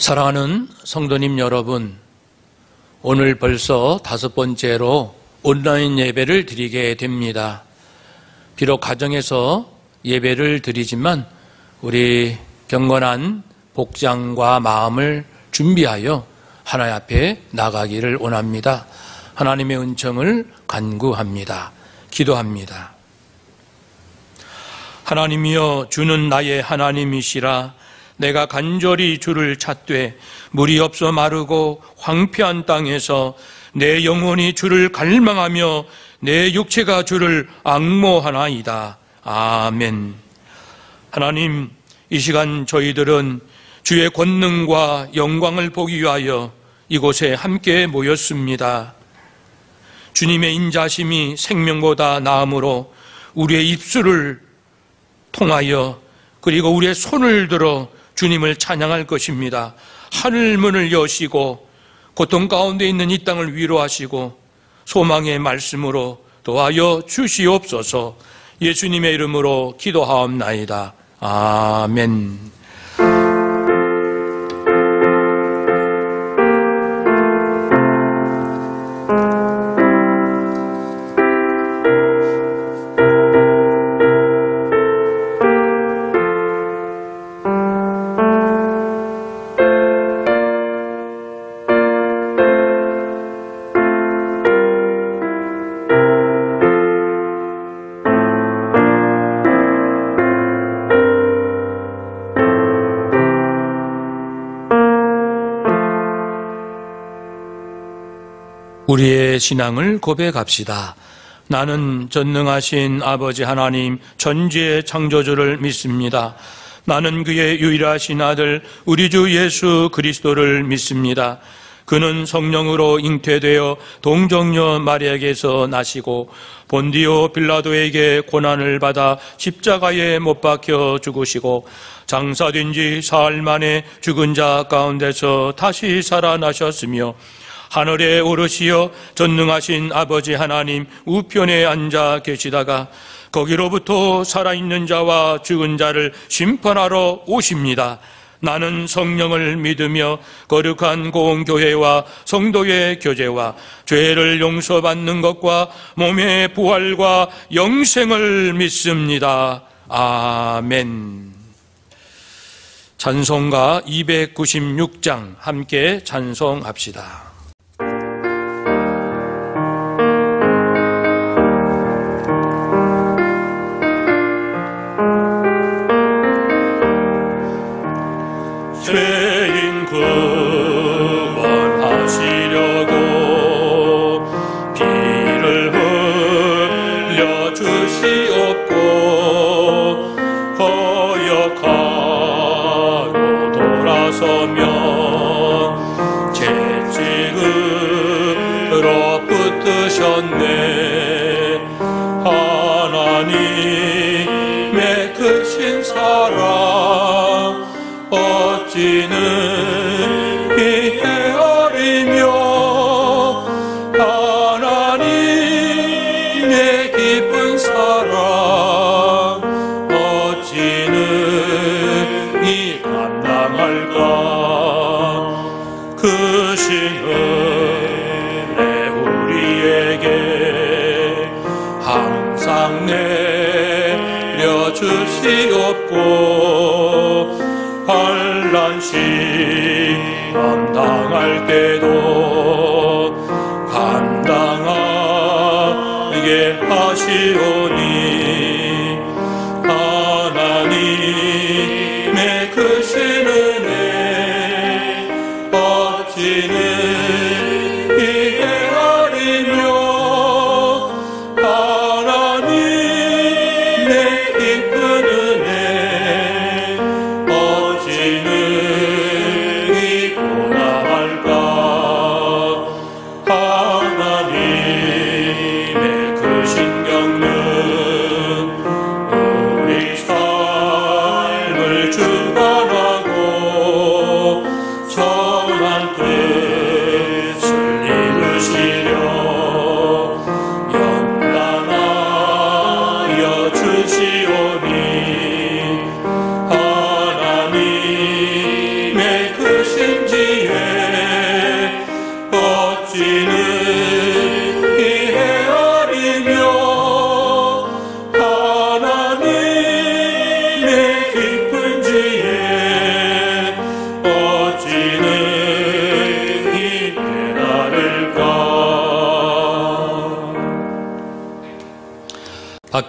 사랑하는 성도님 여러분, 오늘 벌써 5번째로 온라인 예배를 드리게 됩니다. 비록 가정에서 예배를 드리지만 우리 경건한 복장과 마음을 준비하여 하나님 앞에 나가기를 원합니다. 하나님의 은총을 간구합니다. 기도합니다. 하나님이여, 주는 나의 하나님이시라. 내가 간절히 주를 찾되 물이 없어 마르고 황폐한 땅에서 내 영혼이 주를 갈망하며 내 육체가 주를 앙모하나이다. 아멘. 하나님, 이 시간 저희들은 주의 권능과 영광을 보기 위하여 이곳에 함께 모였습니다. 주님의 인자심이 생명보다 나음으로 우리의 입술을 통하여 그리고 우리의 손을 들어 주님을 찬양할 것입니다. 하늘 문을 여시고 고통 가운데 있는 이 땅을 위로하시고 소망의 말씀으로 도와여 주시옵소서. 예수님의 이름으로 기도하옵나이다. 아멘. 우리의 신앙을 고백합시다. 나는 전능하신 아버지 하나님 전지의 창조주를 믿습니다. 나는 그의 유일하신 아들 우리 주 예수 그리스도를 믿습니다. 그는 성령으로 잉태되어 동정녀 마리아에게서 나시고 본디오 빌라도에게 고난을 받아 십자가에 못 박혀 죽으시고 장사된 지 사흘 만에 죽은 자 가운데서 다시 살아나셨으며 하늘에 오르시어 전능하신 아버지 하나님 우편에 앉아 계시다가 거기로부터 살아있는 자와 죽은 자를 심판하러 오십니다. 나는 성령을 믿으며 거룩한 공교회와 성도의 교제와 죄를 용서받는 것과 몸의 부활과 영생을 믿습니다. 아멘. 찬송가 296장 함께 찬송합시다. 죄인 구원하시려고 피를 흘려 주시옵고 거역하고 돌아서면 채찍으로 붙드셨네. 하나님의 크신 사랑 어찌는 이해하리며 하나님의 깊은 사랑 어찌는 이 감당할까. 크신 은혜 우리에게 항상 내려주시옵고 환난 시험 당할 때도 감당하게 하시오니 하나님의 크신 은혜 어찌는 이해하리며 하나님의 깊은 은혜 하나님의 크신 경륜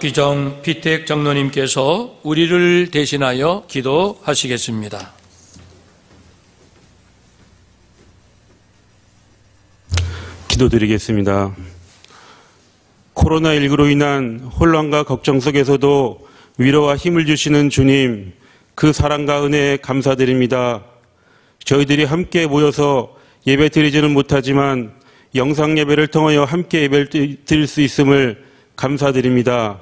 박기정 피택 장로님께서 우리를 대신하여 기도하시겠습니다. 기도드리겠습니다. 코로나19로 인한 혼란과 걱정 속에서도 위로와 힘을 주시는 주님, 그 사랑과 은혜에 감사드립니다. 저희들이 함께 모여서 예배 드리지는 못하지만 영상 예배를 통하여 함께 예배를 드릴 수 있음을 감사드립니다.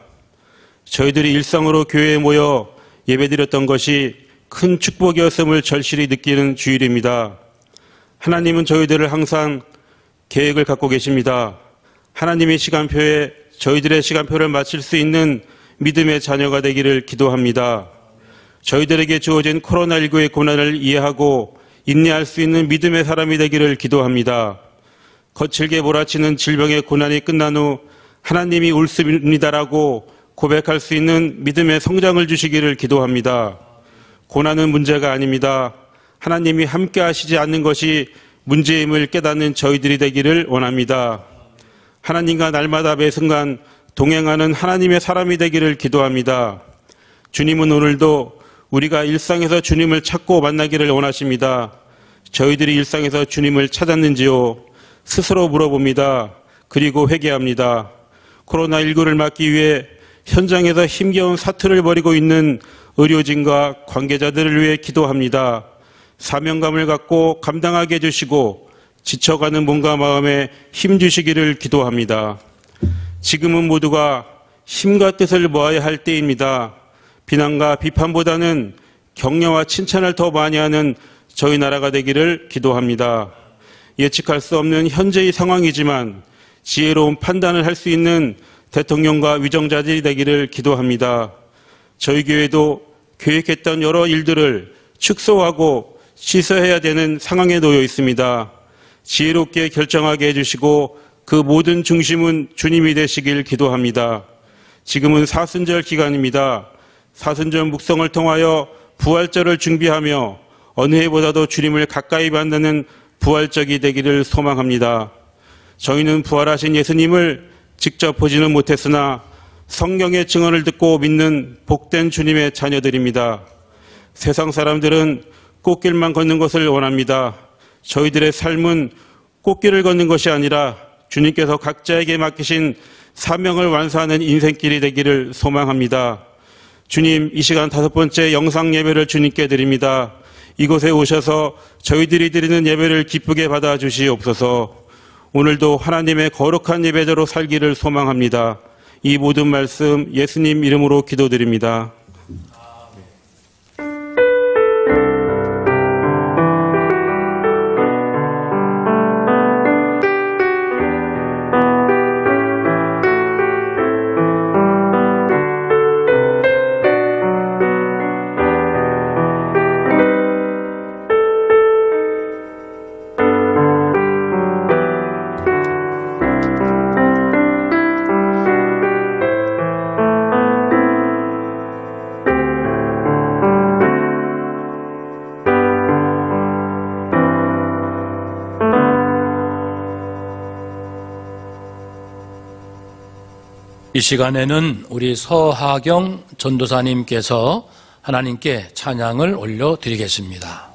저희들이 일상으로 교회에 모여 예배 드렸던 것이 큰 축복이었음을 절실히 느끼는 주일입니다. 하나님은 저희들을 항상 계획을 갖고 계십니다. 하나님의 시간표에 저희들의 시간표를 맞출 수 있는 믿음의 자녀가 되기를 기도합니다. 저희들에게 주어진 코로나19의 고난을 이해하고 인내할 수 있는 믿음의 사람이 되기를 기도합니다. 거칠게 몰아치는 질병의 고난이 끝난 후 하나님이 옳습니다라고 고백할 수 있는 믿음의 성장을 주시기를 기도합니다. 고난은 문제가 아닙니다. 하나님이 함께 하시지 않는 것이 문제임을 깨닫는 저희들이 되기를 원합니다. 하나님과 날마다 매 순간 동행하는 하나님의 사람이 되기를 기도합니다. 주님은 오늘도 우리가 일상에서 주님을 찾고 만나기를 원하십니다. 저희들이 일상에서 주님을 찾았는지요? 스스로 물어봅니다. 그리고 회개합니다. 코로나19를 막기 위해 현장에서 힘겨운 사투를 벌이고 있는 의료진과 관계자들을 위해 기도합니다. 사명감을 갖고 감당하게 해주시고 지쳐가는 몸과 마음에 힘 주시기를 기도합니다. 지금은 모두가 힘과 뜻을 모아야 할 때입니다. 비난과 비판보다는 격려와 칭찬을 더 많이 하는 저희 나라가 되기를 기도합니다. 예측할 수 없는 현재의 상황이지만 지혜로운 판단을 할 수 있는 대통령과 위정자들이 되기를 기도합니다. 저희 교회도 계획했던 여러 일들을 축소하고 취소해야 되는 상황에 놓여 있습니다. 지혜롭게 결정하게 해주시고 그 모든 중심은 주님이 되시길 기도합니다. 지금은 사순절 기간입니다. 사순절 묵성을 통하여 부활절을 준비하며 어느 해보다도 주님을 가까이 만나는 부활절이 되기를 소망합니다. 저희는 부활하신 예수님을 직접 보지는 못했으나 성경의 증언을 듣고 믿는 복된 주님의 자녀들입니다. 세상 사람들은 꽃길만 걷는 것을 원합니다. 저희들의 삶은 꽃길을 걷는 것이 아니라 주님께서 각자에게 맡기신 사명을 완수하는 인생길이 되기를 소망합니다. 주님, 이 시간 5번째 영상 예배를 주님께 드립니다. 이곳에 오셔서 저희들이 드리는 예배를 기쁘게 받아주시옵소서. 오늘도 하나님의 거룩한 예배자로 살기를 소망합니다. 이 모든 말씀 예수님 이름으로 기도드립니다. 이 시간에는 우리 서하경 전도사님께서 하나님께 찬양을 올려드리겠습니다.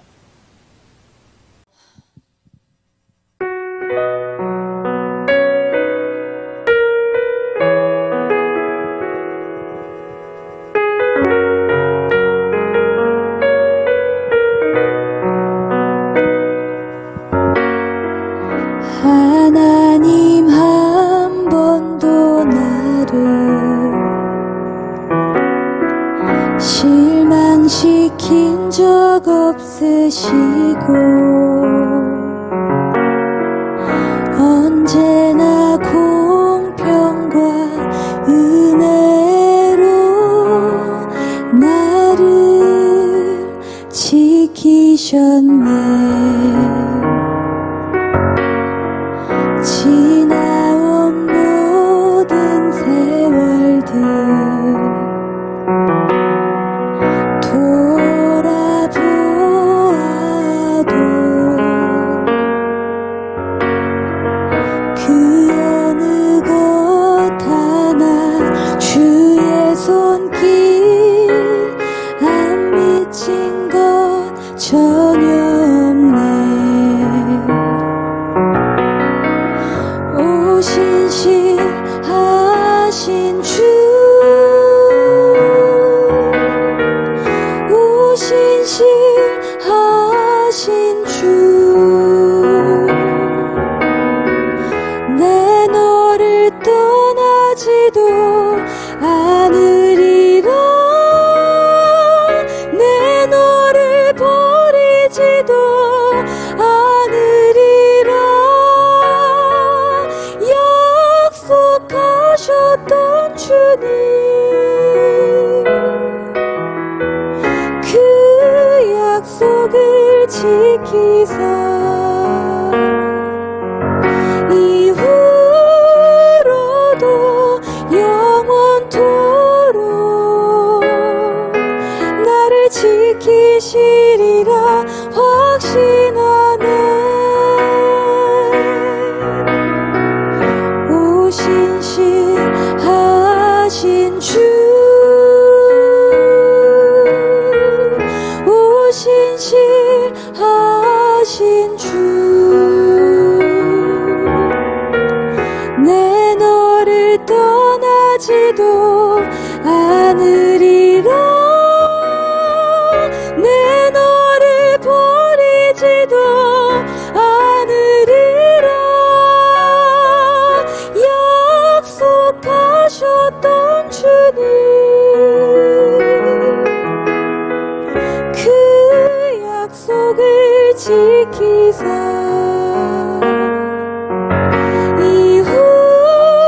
하나님 한 번도 나를 실망시킨 적 없으시고 언제나 공평과 은혜로 나를 지키셨네. 지나온 모든 세월들 돌아보아도 지키사 이후로도 영원토록 나를 지키시리라 확신하네. 오신실하신 주, 오신실하신 주, 내 너를 떠나지도 않으리라. 내 너를 버리지도 않으리라. 약속하셨던 주님, 그 약속을 지키사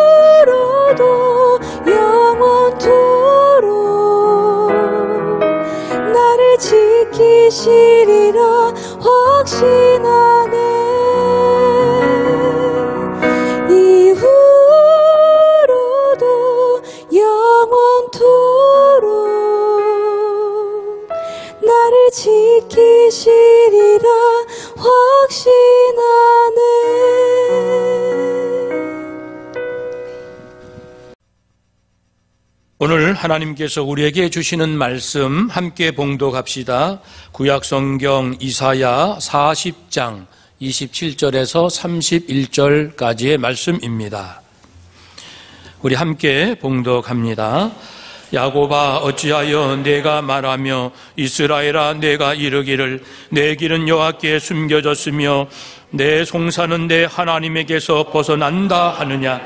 이후로도 영원토록 나를 지키시리라 확신하네. 이후로도 영원토록 나를 지키시리라 확신하네. 오늘 하나님께서 우리에게 주시는 말씀 함께 봉독합시다. 구약성경 이사야 40장 27절에서 31절까지의 말씀입니다. 우리 함께 봉독합니다. 야곱아 어찌하여 내가 말하며 이스라엘아 내가 이르기를 내 길은 여호와께 숨겨졌으며 내 송사는 내 하나님에게서 벗어난다 하느냐.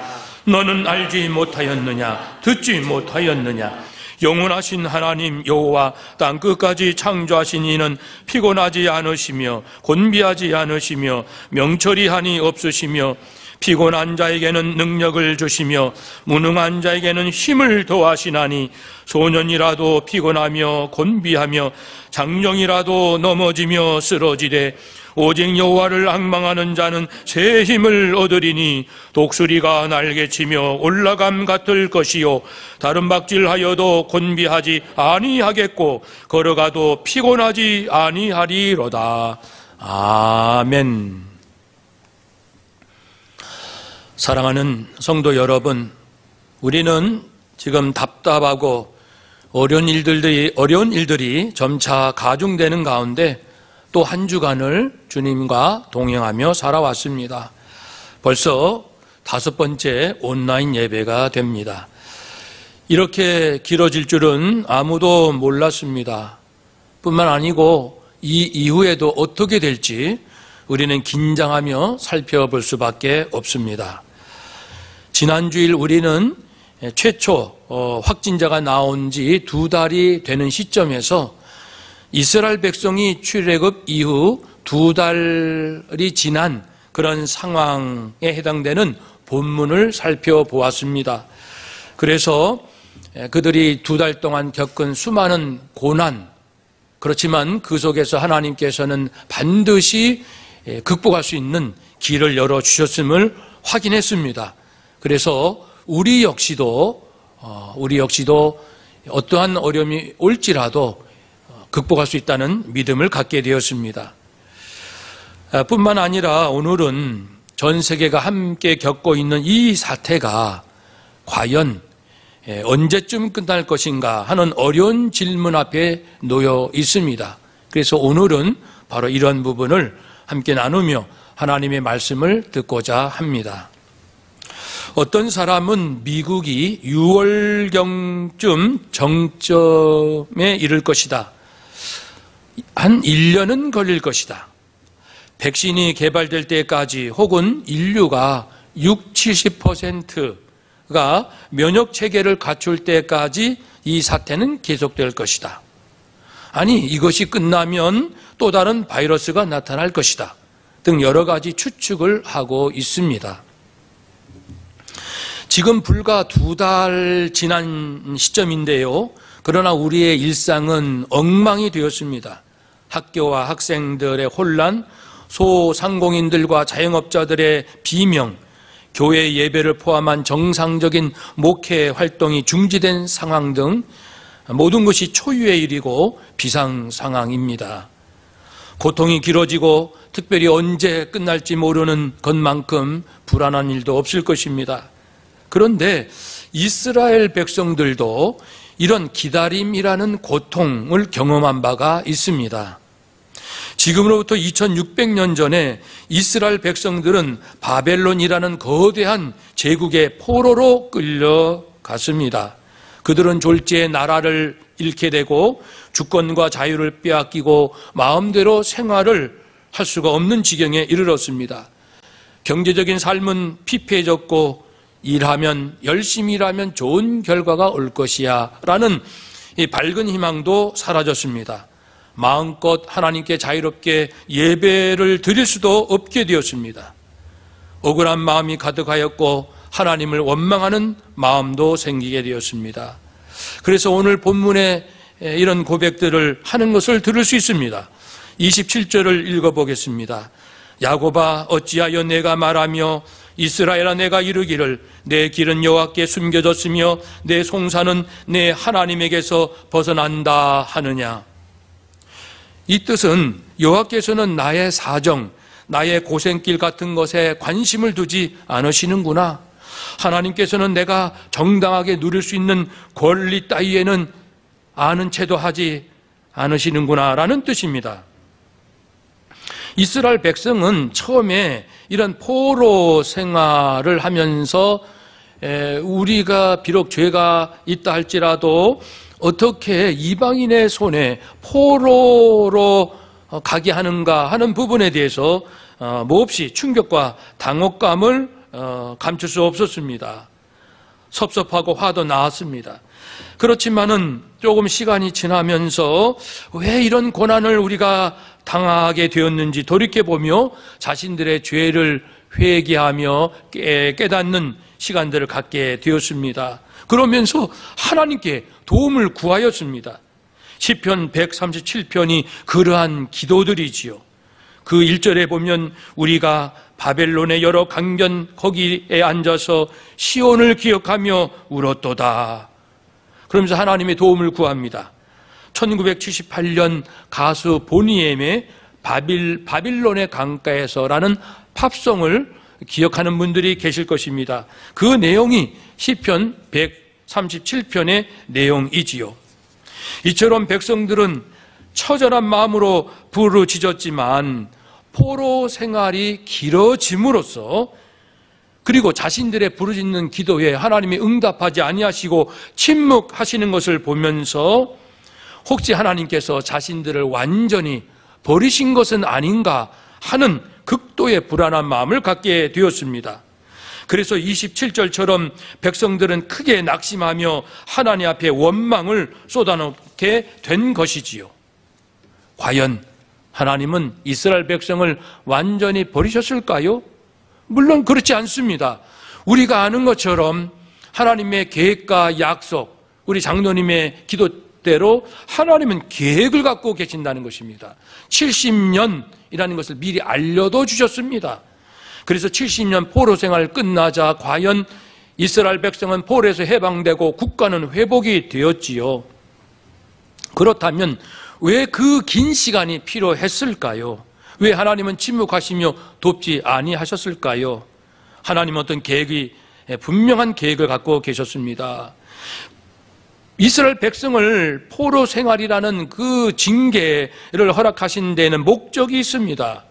너는 알지 못하였느냐 듣지 못하였느냐. 영원하신 하나님 여호와 땅 끝까지 창조하신 이는 피곤하지 않으시며 곤비하지 않으시며 명철이 한이 없으시며 피곤한 자에게는 능력을 주시며 무능한 자에게는 힘을 더하시나니 소년이라도 피곤하며 곤비하며 장령이라도 넘어지며 쓰러지되 오직 여호와를 앙망하는 자는 새 힘을 얻으리니 독수리가 날개치며 올라감 같을 것이요 다른 박질하여도 곤비하지 아니하겠고 걸어가도 피곤하지 아니하리로다. 아멘. 사랑하는 성도 여러분, 우리는 지금 답답하고 어려운 일들이 점차 가중되는 가운데 또 한 주간을 주님과 동행하며 살아왔습니다. 벌써 5번째 온라인 예배가 됩니다. 이렇게 길어질 줄은 아무도 몰랐습니다. 뿐만 아니고 이 이후에도 어떻게 될지 우리는 긴장하며 살펴볼 수밖에 없습니다. 지난주일 우리는 최초 확진자가 나온 지 2달이 되는 시점에서 이스라엘 백성이 출애굽 이후 2달이 지난 그런 상황에 해당되는 본문을 살펴보았습니다. 그래서 그들이 2달 동안 겪은 수많은 고난, 그렇지만 그 속에서 하나님께서는 반드시 극복할 수 있는 길을 열어주셨음을 확인했습니다. 그래서 우리 역시도 어떠한 어려움이 올지라도 극복할 수 있다는 믿음을 갖게 되었습니다. 뿐만 아니라 오늘은 전 세계가 함께 겪고 있는 이 사태가 과연 언제쯤 끝날 것인가 하는 어려운 질문 앞에 놓여 있습니다. 그래서 오늘은 바로 이런 부분을 함께 나누며 하나님의 말씀을 듣고자 합니다. 어떤 사람은 미국이 6월경쯤 정점에 이를 것이다. 한 1년은 걸릴 것이다. 백신이 개발될 때까지 혹은 인류가 60-70%가 면역체계를 갖출 때까지 이 사태는 계속될 것이다. 아니, 이것이 끝나면 또 다른 바이러스가 나타날 것이다. 등 여러 가지 추측을 하고 있습니다. 지금 불과 2달 지난 시점인데요. 그러나 우리의 일상은 엉망이 되었습니다. 학교와 학생들의 혼란, 소상공인들과 자영업자들의 비명, 교회 예배를 포함한 정상적인 목회 활동이 중지된 상황 등 모든 것이 초유의 일이고 비상 상황입니다. 고통이 길어지고 특별히 언제 끝날지 모르는 것만큼 불안한 일도 없을 것입니다. 그런데 이스라엘 백성들도 이런 기다림이라는 고통을 경험한 바가 있습니다. 지금으로부터 2600년 전에 이스라엘 백성들은 바벨론이라는 거대한 제국의 포로로 끌려갔습니다. 그들은 졸지에 나라를 잃게 되고 주권과 자유를 빼앗기고 마음대로 생활을 할 수가 없는 지경에 이르렀습니다. 경제적인 삶은 피폐해졌고 일하면, 열심히 일하면 좋은 결과가 올 것이야 라는 이 밝은 희망도 사라졌습니다. 마음껏 하나님께 자유롭게 예배를 드릴 수도 없게 되었습니다. 억울한 마음이 가득하였고 하나님을 원망하는 마음도 생기게 되었습니다. 그래서 오늘 본문에 이런 고백들을 하는 것을 들을 수 있습니다. 27절을 읽어보겠습니다. 야곱아 어찌하여 내가 말하며 이스라엘아 내가 이르기를 내 길은 여호와께 숨겨졌으며 내 송사는 내 하나님에게서 벗어난다 하느냐. 이 뜻은 여호와께서는 나의 사정, 나의 고생길 같은 것에 관심을 두지 않으시는구나. 하나님께서는 내가 정당하게 누릴 수 있는 권리 따위에는 아는 채도 하지 않으시는구나 라는 뜻입니다. 이스라엘 백성은 처음에 이런 포로 생활을 하면서 우리가 비록 죄가 있다 할지라도 어떻게 이방인의 손에 포로로 가게 하는가 하는 부분에 대해서 몹시 충격과 당혹감을 감출 수 없었습니다. 섭섭하고 화도 나왔습니다. 그렇지만은 조금 시간이 지나면서 왜 이런 고난을 우리가 당하게 되었는지 돌이켜보며 자신들의 죄를 회개하며 깨닫는 시간들을 갖게 되었습니다. 그러면서 하나님께 도움을 구하였습니다. 시편 137편이 그러한 기도들이지요. 그 1절에 보면 우리가 바벨론의 여러 강변 거기에 앉아서 시온을 기억하며 울었도다. 그러면서 하나님의 도움을 구합니다. 1978년 가수 보니엠의 바빌론의 강가에서라는 팝송을 기억하는 분들이 계실 것입니다. 그 내용이 시편 137편의 내용이지요. 이처럼 백성들은 처절한 마음으로 부르짖었지만 포로 생활이 길어짐으로써 그리고 자신들의 부르짖는 기도에 하나님이 응답하지 아니하시고 침묵하시는 것을 보면서 혹시 하나님께서 자신들을 완전히 버리신 것은 아닌가 하는 극도의 불안한 마음을 갖게 되었습니다. 그래서 27절처럼 백성들은 크게 낙심하며 하나님 앞에 원망을 쏟아놓게 된 것이지요. 과연 하나님은 이스라엘 백성을 완전히 버리셨을까요? 물론 그렇지 않습니다. 우리가 아는 것처럼 하나님의 계획과 약속, 우리 장로님의 기도대로 하나님은 계획을 갖고 계신다는 것입니다. 70년이라는 것을 미리 알려도 주셨습니다. 그래서 70년 포로 생활 끝나자 과연 이스라엘 백성은 포로에서 해방되고 국가는 회복이 되었지요. 그렇다면 왜 그 긴 시간이 필요했을까요? 왜 하나님은 침묵하시며 돕지 아니하셨을까요? 하나님은 어떤 계획이 분명한 계획을 갖고 계셨습니다. 이스라엘 백성을 포로 생활이라는 그 징계를 허락하신 데는 목적이 있습니다.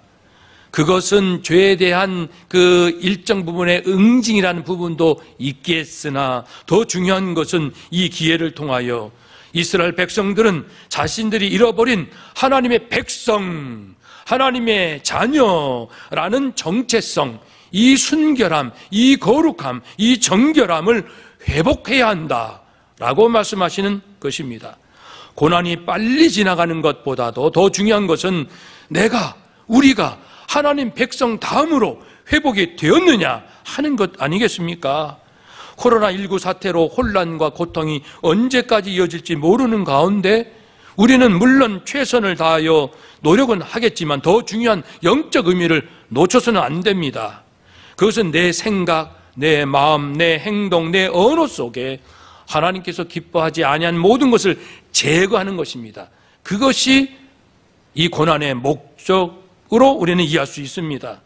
그것은 죄에 대한 그 일정 부분의 응징이라는 부분도 있겠으나 더 중요한 것은 이 기회를 통하여 이스라엘 백성들은 자신들이 잃어버린 하나님의 백성, 하나님의 자녀라는 정체성, 이 순결함, 이 거룩함, 이 정결함을 회복해야 한다라고 말씀하시는 것입니다. 고난이 빨리 지나가는 것보다도 더 중요한 것은 우리가 하나님 백성 다음으로 회복이 되었느냐 하는 것 아니겠습니까? 코로나19 사태로 혼란과 고통이 언제까지 이어질지 모르는 가운데 우리는 물론 최선을 다하여 노력은 하겠지만 더 중요한 영적 의미를 놓쳐서는 안 됩니다. 그것은 내 생각, 내 마음, 내 행동, 내 언어 속에 하나님께서 기뻐하지 아니한 모든 것을 제거하는 것입니다. 그것이 이 고난의 목적으로 우리는 이해할 수 있습니다.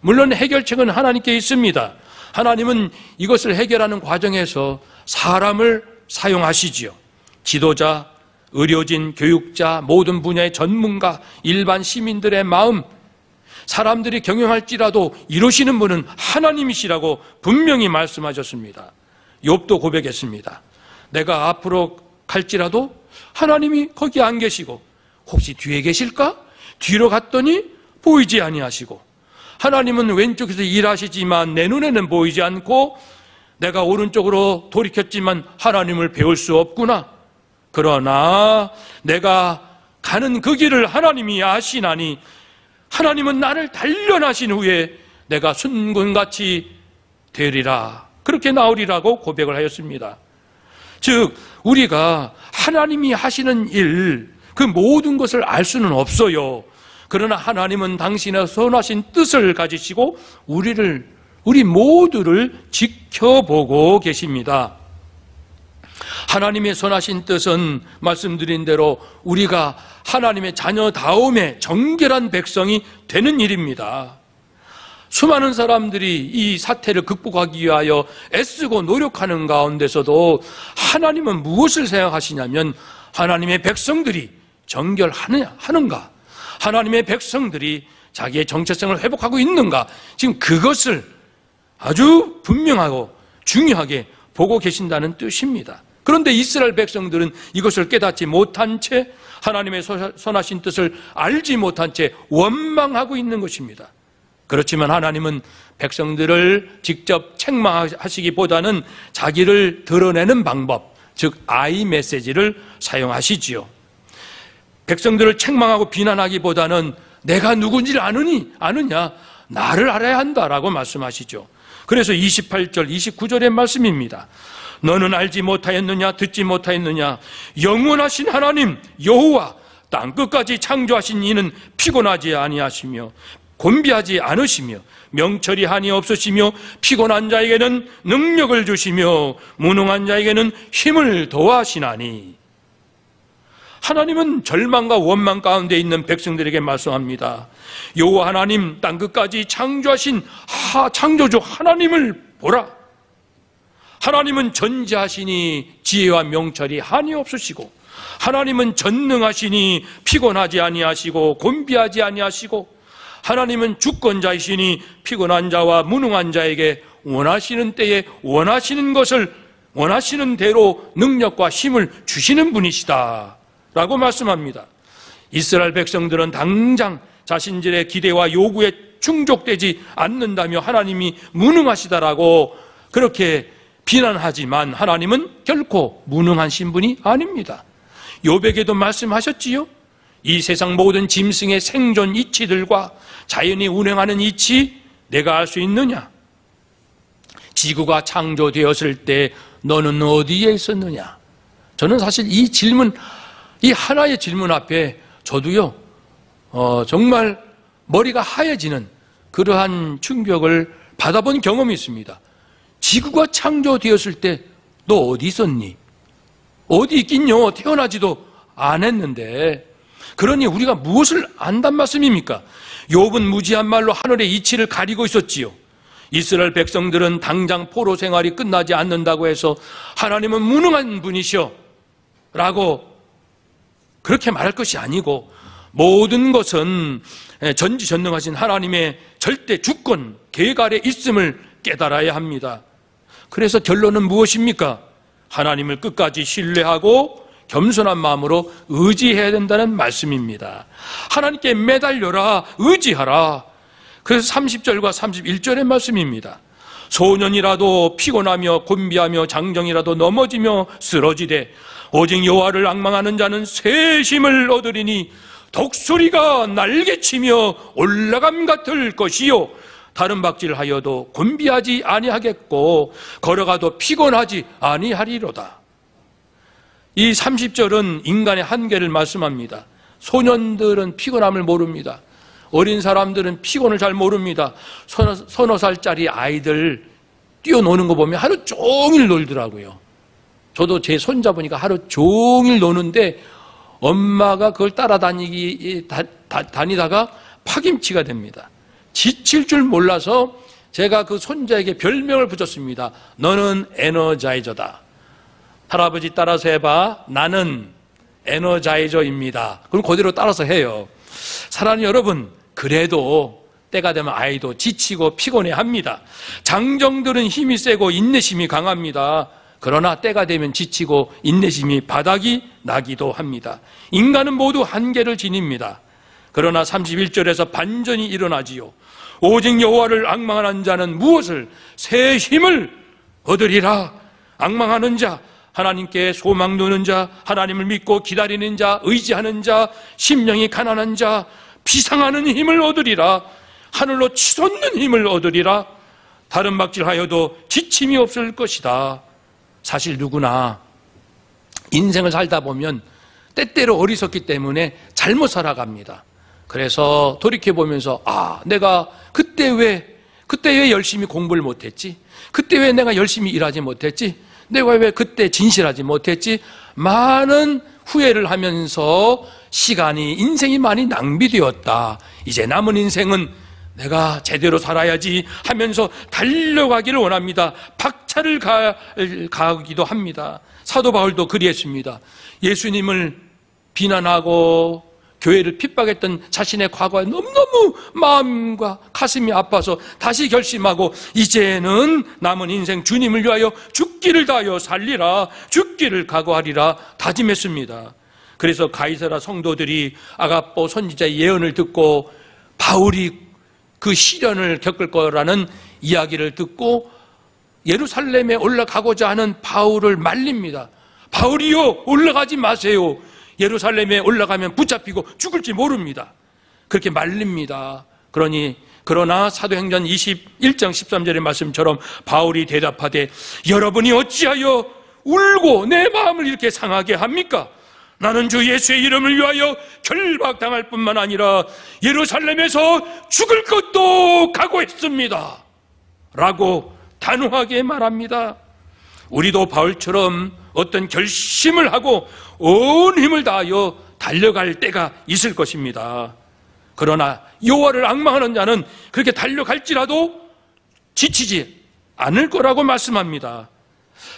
물론 해결책은 하나님께 있습니다. 하나님은 이것을 해결하는 과정에서 사람을 사용하시지요. 지도자, 의료진, 교육자, 모든 분야의 전문가, 일반 시민들의 마음, 사람들이 경영할지라도 이루시는 분은 하나님이시라고 분명히 말씀하셨습니다. 욥도 고백했습니다. 내가 앞으로 갈지라도 하나님이 거기 안 계시고 혹시 뒤에 계실까? 뒤로 갔더니 보이지 아니하시고 하나님은 왼쪽에서 일하시지만 내 눈에는 보이지 않고 내가 오른쪽으로 돌이켰지만 하나님을 배울 수 없구나. 그러나 내가 가는 그 길을 하나님이 아시나니 하나님은 나를 단련하신 후에 내가 순금같이 되리라. 그렇게 나오리라고 고백을 하였습니다. 즉 우리가 하나님이 하시는 일, 그 모든 것을 알 수는 없어요. 그러나 하나님은 당신의 선하신 뜻을 가지시고 우리 모두를 지켜보고 계십니다. 하나님의 선하신 뜻은 말씀드린 대로 우리가 하나님의 자녀다움의 정결한 백성이 되는 일입니다. 수많은 사람들이 이 사태를 극복하기 위하여 애쓰고 노력하는 가운데서도 하나님은 무엇을 생각하시냐면 하나님의 백성들이 정결하는가? 하나님의 백성들이 자기의 정체성을 회복하고 있는가? 지금 그것을 아주 분명하고 중요하게 보고 계신다는 뜻입니다. 그런데 이스라엘 백성들은 이것을 깨닫지 못한 채 하나님의 선하신 뜻을 알지 못한 채 원망하고 있는 것입니다. 그렇지만 하나님은 백성들을 직접 책망하시기보다는 자기를 드러내는 방법, 즉 I 메시지를 사용하시지요. 백성들을 책망하고 비난하기보다는 내가 누군지를 아느냐? 나를 알아야 한다라고 말씀하시죠. 그래서 28절, 29절의 말씀입니다. 너는 알지 못하였느냐? 듣지 못하였느냐? 영원하신 하나님 여호와 땅끝까지 창조하신 이는 피곤하지 아니하시며 곤비하지 않으시며 명철이 한이 없으시며 피곤한 자에게는 능력을 주시며 무능한 자에게는 힘을 더하시나니. 하나님은 절망과 원망 가운데 있는 백성들에게 말씀합니다. 여호와 하나님 땅끝까지 창조하신 창조주 하나님을 보라. 하나님은 전지하시니 지혜와 명철이 한이 없으시고 하나님은 전능하시니 피곤하지 아니하시고 곤비하지 아니하시고 하나님은 주권자이시니 피곤한 자와 무능한 자에게 원하시는 때에 원하시는 것을 원하시는 대로 능력과 힘을 주시는 분이시다 라고 말씀합니다. 이스라엘 백성들은 당장 자신들의 기대와 요구에 충족되지 않는다며 하나님이 무능하시다라고 그렇게 비난하지만 하나님은 결코 무능한 신분이 아닙니다. 욥에게도 말씀하셨지요. 이 세상 모든 짐승의 생존 이치들과 자연이 운행하는 이치 내가 알 수 있느냐? 지구가 창조되었을 때 너는 어디에 있었느냐? 저는 사실 이 질문, 이 하나의 질문 앞에 저도요 정말 머리가 하얘지는 그러한 충격을 받아본 경험이 있습니다. 지구가 창조되었을 때 너 어디 있었니? 어디 있긴요? 태어나지도 않았는데. 그러니 우리가 무엇을 안단 말씀입니까? 욥은 무지한 말로 하늘의 이치를 가리고 있었지요. 이스라엘 백성들은 당장 포로 생활이 끝나지 않는다고 해서 하나님은 무능한 분이시오 라고 그렇게 말할 것이 아니고 모든 것은 전지전능하신 하나님의 절대 주권 계획 아래 있음을 깨달아야 합니다. 그래서 결론은 무엇입니까? 하나님을 끝까지 신뢰하고 겸손한 마음으로 의지해야 된다는 말씀입니다. 하나님께 매달려라, 의지하라. 그래서 30절과 31절의 말씀입니다. 소년이라도 피곤하며 곤비하며 장정이라도 넘어지며 쓰러지되 오직 여호와를 앙망하는 자는 새 힘을 얻으리니 독수리가 날개치며 올라감 같을 것이요 다른 박질하여도 곤비하지 아니하겠고 걸어가도 피곤하지 아니하리로다. 이 30절은 인간의 한계를 말씀합니다. 소년들은 피곤함을 모릅니다. 어린 사람들은 피곤을 잘 모릅니다. 서너 살짜리 아이들 뛰어노는 거 보면 하루 종일 놀더라고요. 저도 제 손자 보니까 하루 종일 노는데 엄마가 그걸 다니다가 파김치가 됩니다. 지칠 줄 몰라서 제가 그 손자에게 별명을 붙였습니다. 너는 에너자이저다. 할아버지 따라서 해봐. 나는 에너자이저입니다. 그럼 그대로 따라서 해요. 사랑하는 여러분, 그래도 때가 되면 아이도 지치고 피곤해합니다. 장정들은 힘이 세고 인내심이 강합니다. 그러나 때가 되면 지치고 인내심이 바닥이 나기도 합니다. 인간은 모두 한계를 지닙니다. 그러나 31절에서 반전이 일어나지요. 오직 여호와를 앙망하는 자는 무엇을? 새 힘을 얻으리라. 앙망하는 자, 하나님께 소망 두는 자, 하나님을 믿고 기다리는 자, 의지하는 자, 심령이 가난한 자, 비상하는 힘을 얻으리라. 하늘로 치솟는 힘을 얻으리라. 다른 박질하여도 지침이 없을 것이다. 사실 누구나 인생을 살다 보면 때때로 어리석기 때문에 잘못 살아갑니다. 그래서 돌이켜보면서 내가 그때 왜 열심히 공부를 못했지? 그때 왜 내가 열심히 일하지 못했지? 내가 왜 그때 진실하지 못했지? 많은 후회를 하면서 인생이 많이 낭비되었다. 이제 남은 인생은 내가 제대로 살아야지 하면서 달려가기를 원합니다. 박차를 가기도 합니다. 사도 바울도 그리했습니다. 예수님을 비난하고 교회를 핍박했던 자신의 과거에 너무너무 마음과 가슴이 아파서 다시 결심하고 이제는 남은 인생 주님을 위하여 죽기를 다하여 살리라, 죽기를 각오하리라 다짐했습니다. 그래서 가이사라 성도들이 아가보 선지자의 예언을 듣고 바울이 그 시련을 겪을 거라는 이야기를 듣고 예루살렘에 올라가고자 하는 바울을 말립니다. 바울이요, 올라가지 마세요. 예루살렘에 올라가면 붙잡히고 죽을지 모릅니다. 그렇게 말립니다. 그러나 사도행전 21장 13절의 말씀처럼 바울이 대답하되 여러분이 어찌하여 울고 내 마음을 이렇게 상하게 합니까? 나는 주 예수의 이름을 위하여 결박당할 뿐만 아니라 예루살렘에서 죽을 것도 각오했습니다. 라고 단호하게 말합니다. 우리도 바울처럼 어떤 결심을 하고 온 힘을 다하여 달려갈 때가 있을 것입니다. 그러나 여호와를 앙망하는 자는 그렇게 달려갈지라도 지치지 않을 거라고 말씀합니다.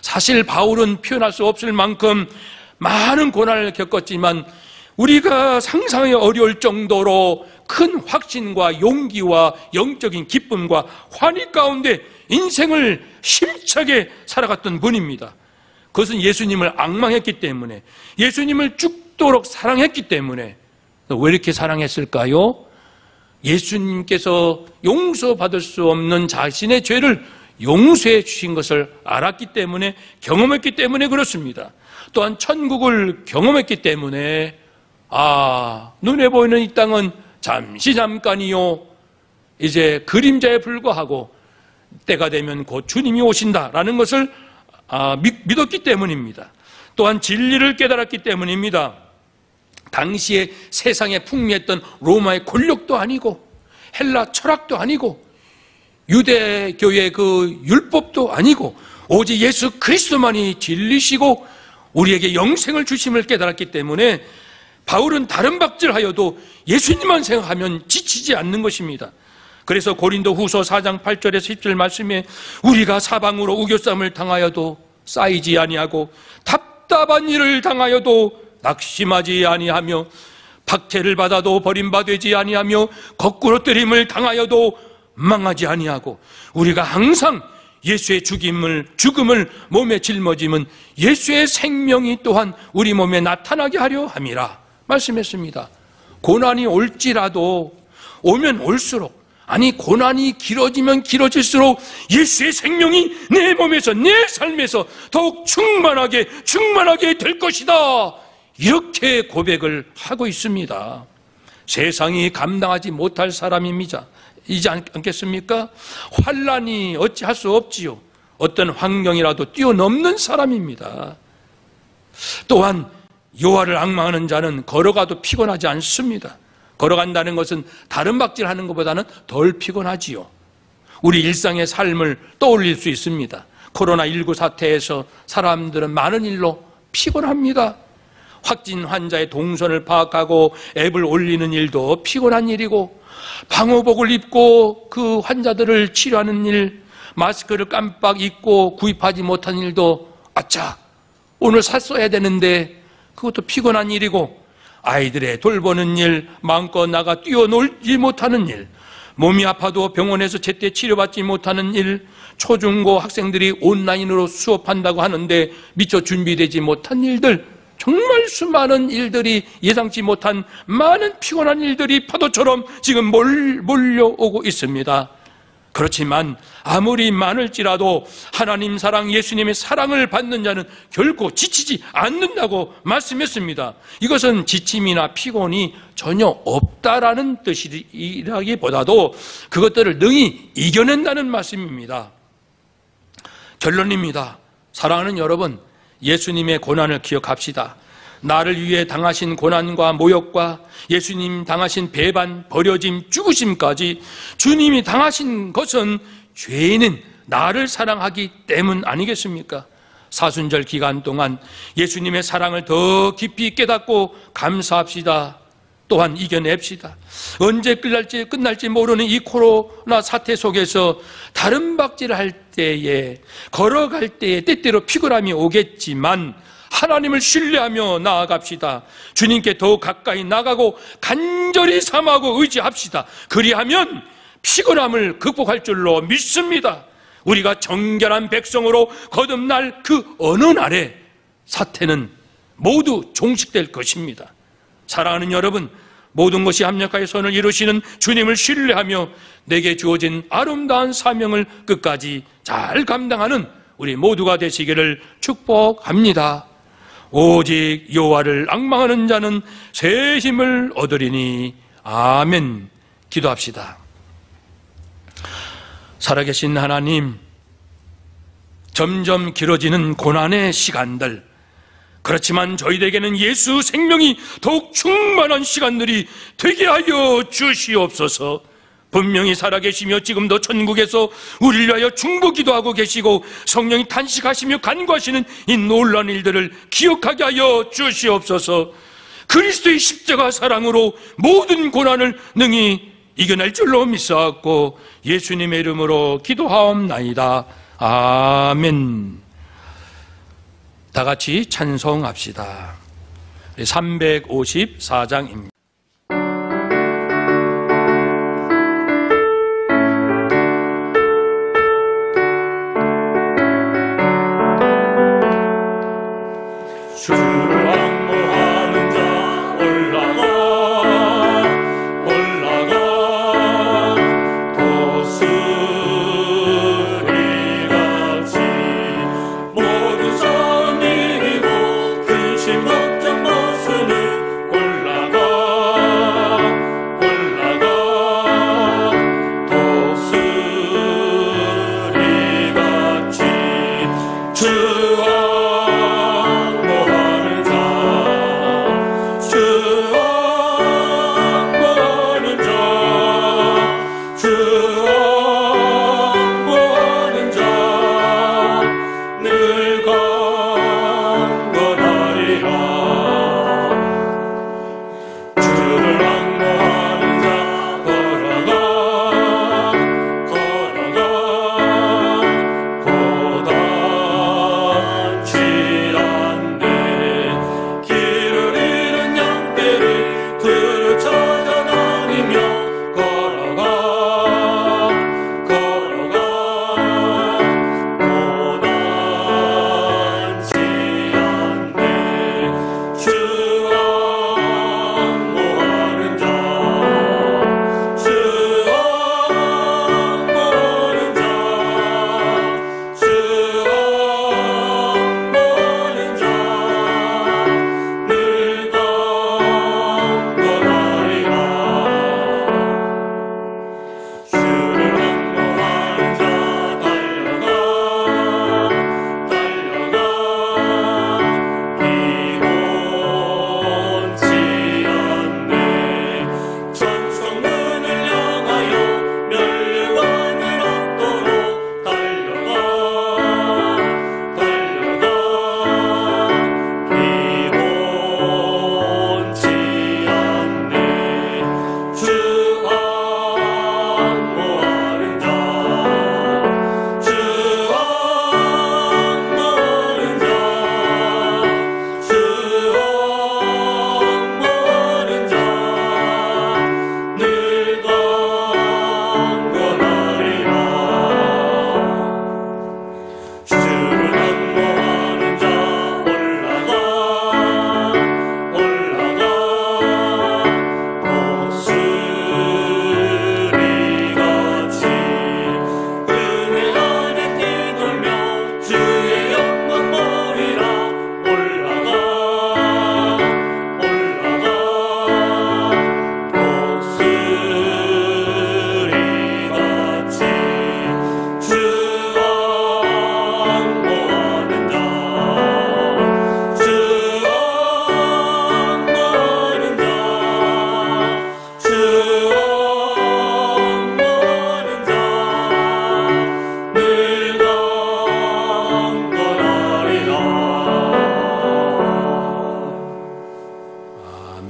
사실 바울은 표현할 수 없을 만큼 많은 고난을 겪었지만 우리가 상상이 어려울 정도로 큰 확신과 용기와 영적인 기쁨과 환희 가운데 인생을 힘차게 살아갔던 분입니다. 그것은 예수님을 앙망했기 때문에, 예수님을 죽도록 사랑했기 때문에. 왜 이렇게 사랑했을까요? 예수님께서 용서받을 수 없는 자신의 죄를 용서해 주신 것을 알았기 때문에, 경험했기 때문에 그렇습니다. 또한 천국을 경험했기 때문에 눈에 보이는 이 땅은 잠시 잠깐이요, 이제 그림자에 불과하고 때가 되면 곧 주님이 오신다라는 것을 믿었기 때문입니다. 또한 진리를 깨달았기 때문입니다. 당시에 세상에 풍미했던 로마의 권력도 아니고 헬라 철학도 아니고 유대교의 그 율법도 아니고 오직 예수 그리스도만이 진리시고 우리에게 영생을 주심을 깨달았기 때문에 바울은 다른 박질하여도 예수님만 생각하면 지치지 않는 것입니다. 그래서 고린도 후서 4장 8절에서 10절 말씀에 우리가 사방으로 우겨쌈을 당하여도 쌓이지 아니하고 답답한 일을 당하여도 낙심하지 아니하며 박해를 받아도 버림받지 아니하며 거꾸로 뜨림을 당하여도 망하지 아니하고 우리가 항상 예수의 죽음을 몸에 짊어짐은 예수의 생명이 또한 우리 몸에 나타나게 하려 함이라 말씀했습니다. 고난이 올지라도 오면 올수록, 고난이 길어지면 길어질수록 예수의 생명이 내 몸에서, 내 삶에서 더욱 충만하게 될 것이다, 이렇게 고백을 하고 있습니다. 세상이 감당하지 못할 사람입니다. 이지 않겠습니까? 환난이 어찌할 수 없지요. 어떤 환경이라도 뛰어넘는 사람입니다. 또한 여호와를 앙망하는 자는 걸어가도 피곤하지 않습니다. 걸어간다는 것은 다른 박질하는 것보다는 덜 피곤하지요. 우리 일상의 삶을 떠올릴 수 있습니다. 코로나19 사태에서 사람들은 많은 일로 피곤합니다. 확진 환자의 동선을 파악하고 앱을 올리는 일도 피곤한 일이고, 방호복을 입고 그 환자들을 치료하는 일, 마스크를 깜빡 잊고 구입하지 못한 일도 아차, 오늘 샀어야 되는데 그것도 피곤한 일이고, 아이들의 돌보는 일, 마음껏 나가 뛰어놀지 못하는 일, 몸이 아파도 병원에서 제때 치료받지 못하는 일, 초중고 학생들이 온라인으로 수업한다고 하는데 미처 준비되지 못한 일들, 정말 수많은 일들이, 예상치 못한 많은 피곤한 일들이 파도처럼 지금 몰려오고 있습니다. 그렇지만 아무리 많을지라도 하나님 사랑, 예수님의 사랑을 받는 자는 결코 지치지 않는다고 말씀했습니다. 이것은 지침이나 피곤이 전혀 없다라는 뜻이라기보다도 그것들을 능히 이겨낸다는 말씀입니다. 결론입니다. 사랑하는 여러분, 예수님의 고난을 기억합시다. 나를 위해 당하신 고난과 모욕과 예수님 당하신 배반, 버려짐, 죽으심까지 주님이 당하신 것은 죄인은 나를 사랑하기 때문 아니겠습니까? 사순절 기간 동안 예수님의 사랑을 더 깊이 깨닫고 감사합시다. 또한 이겨냅시다. 언제 끝날지 모르는 이 코로나 사태 속에서 다른 박질을 할 때에, 걸어갈 때에 때때로 피곤함이 오겠지만 하나님을 신뢰하며 나아갑시다. 주님께 더 가까이 나가고 간절히 삼하고 의지합시다. 그리하면 피곤함을 극복할 줄로 믿습니다. 우리가 정결한 백성으로 거듭날 그 어느 날에 사태는 모두 종식될 것입니다. 사랑하는 여러분, 모든 것이 합력하여 선을 이루시는 주님을 신뢰하며 내게 주어진 아름다운 사명을 끝까지 잘 감당하는 우리 모두가 되시기를 축복합니다. 오직 여호와를 앙망하는 자는 새 힘을 얻으리니. 아멘. 기도합시다. 살아계신 하나님, 점점 길어지는 고난의 시간들, 그렇지만 저희에게는 예수 생명이 더욱 충만한 시간들이 되게 하여 주시옵소서. 분명히 살아계시며 지금도 천국에서 우리를 위하여 중보기도 하고 계시고 성령이 탄식하시며 간구하시는 이 놀라운 일들을 기억하게 하여 주시옵소서. 그리스도의 십자가 사랑으로 모든 고난을 능히 이겨낼 줄로 믿사옵고 예수님의 이름으로 기도하옵나이다. 아멘. 다 같이 찬송합시다. 354장입니다. 주를 악무하는 자 올라가 도스리같이 모든 선 이기고 근심 걱정 벗으니 올라가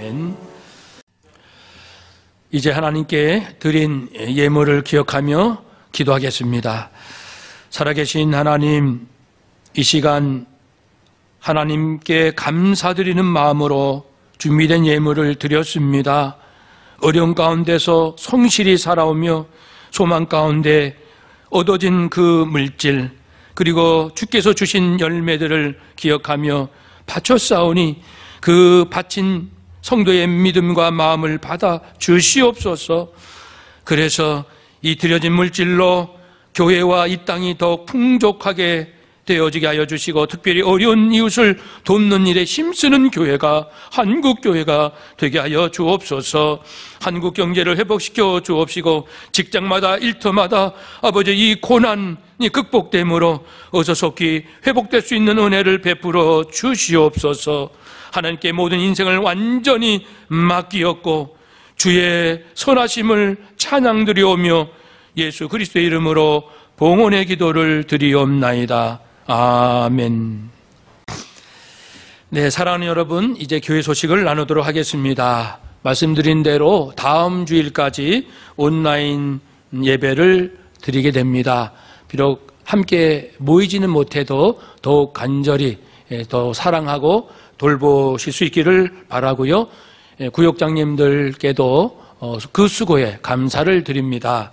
아멘. 이제 하나님께 드린 예물을 기억하며 기도하겠습니다. 살아계신 하나님, 이 시간 하나님께 감사드리는 마음으로 준비된 예물을 드렸습니다. 어려운 가운데서 성실히 살아오며 소망 가운데 얻어진 그 물질, 그리고 주께서 주신 열매들을 기억하며 바쳤사오니 그 바친 성도의 믿음과 마음을 받아 주시옵소서. 그래서 이 드려진 물질로 교회와 이 땅이 더욱 풍족하게 되어지게 하여 주시고, 특별히 어려운 이웃을 돕는 일에 힘쓰는 교회가, 한국교회가 되게 하여 주옵소서. 한국 경제를 회복시켜 주옵시고, 직장마다 일터마다 아버지 이 고난이 극복됨으로 어서 속히 회복될 수 있는 은혜를 베풀어 주시옵소서. 하나님께 모든 인생을 완전히 맡기었고 주의 선하심을 찬양드리오며 예수 그리스도의 이름으로 봉헌의 기도를 드리옵나이다. 아멘. 네, 사랑하는 여러분, 이제 교회 소식을 나누도록 하겠습니다. 말씀드린 대로 다음 주일까지 온라인 예배를 드리게 됩니다. 비록 함께 모이지는 못해도 더욱 간절히 더 사랑하고 돌보실 수 있기를 바라고요. 구역장님들께도 그 수고에 감사를 드립니다.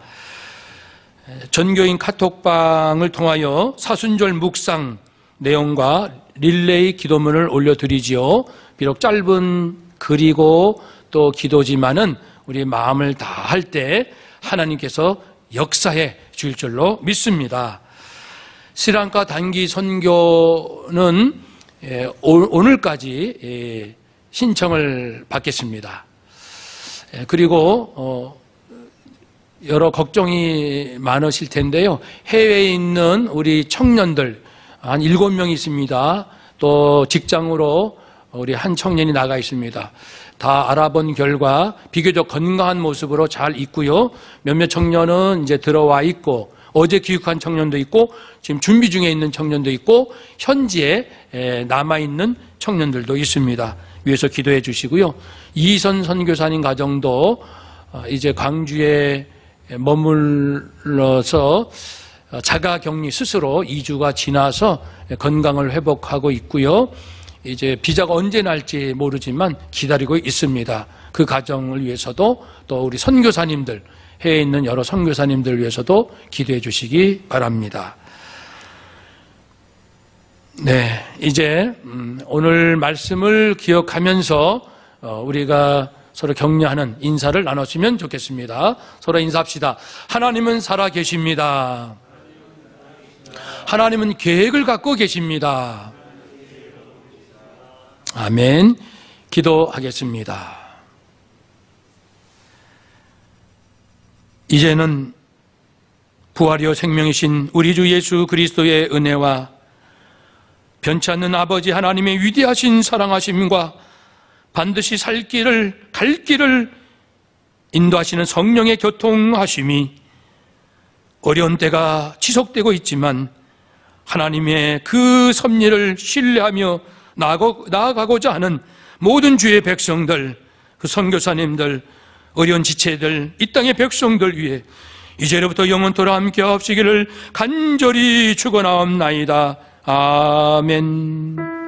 전교인 카톡방을 통하여 사순절 묵상 내용과 릴레이 기도문을 올려드리지요. 비록 짧은 글이고 또 기도지만은 우리 마음을 다할 때 하나님께서 역사해 주실 줄로 믿습니다. 스리랑카 단기 선교는 오늘까지 신청을 받겠습니다. 그리고 여러 걱정이 많으실 텐데요. 해외에 있는 우리 청년들 한 7명 있습니다. 또 직장으로 우리 한 청년이 나가 있습니다. 다 알아본 결과 비교적 건강한 모습으로 잘 있고요. 몇몇 청년은 이제 들어와 있고, 어제 귀국한 청년도 있고, 지금 준비 중에 있는 청년도 있고, 현지에 남아있는 청년들도 있습니다. 위에서 기도해 주시고요. 이선 선교사님 가정도 이제 광주에 머물러서 자가격리 스스로 2주가 지나서 건강을 회복하고 있고요. 이제 비자가 언제 날지 모르지만 기다리고 있습니다. 그 가정을 위해서도, 또 우리 선교사님들, 해외에 있는 여러 선교사님들 위해서도 기도해 주시기 바랍니다. 네, 이제 오늘 말씀을 기억하면서 우리가 서로 격려하는 인사를 나눴으면 좋겠습니다. 서로 인사합시다. 하나님은 살아 계십니다. 하나님은 계획을 갖고 계십니다. 아멘. 기도하겠습니다. 이제는 부활이요 생명이신 우리 주 예수 그리스도의 은혜와 변치 않는 아버지 하나님의 위대하신 사랑하심과 반드시 갈 길을 인도하시는 성령의 교통하심이 어려운 때가 지속되고 있지만 하나님의 그 섭리를 신뢰하며 나아가고자 하는 모든 주의 백성들, 그 선교사님들, 어려운 지체들, 이 땅의 백성들 위해 이제로부터 영원토록 함께 하시기를 간절히 축원하옵나이다. 아멘.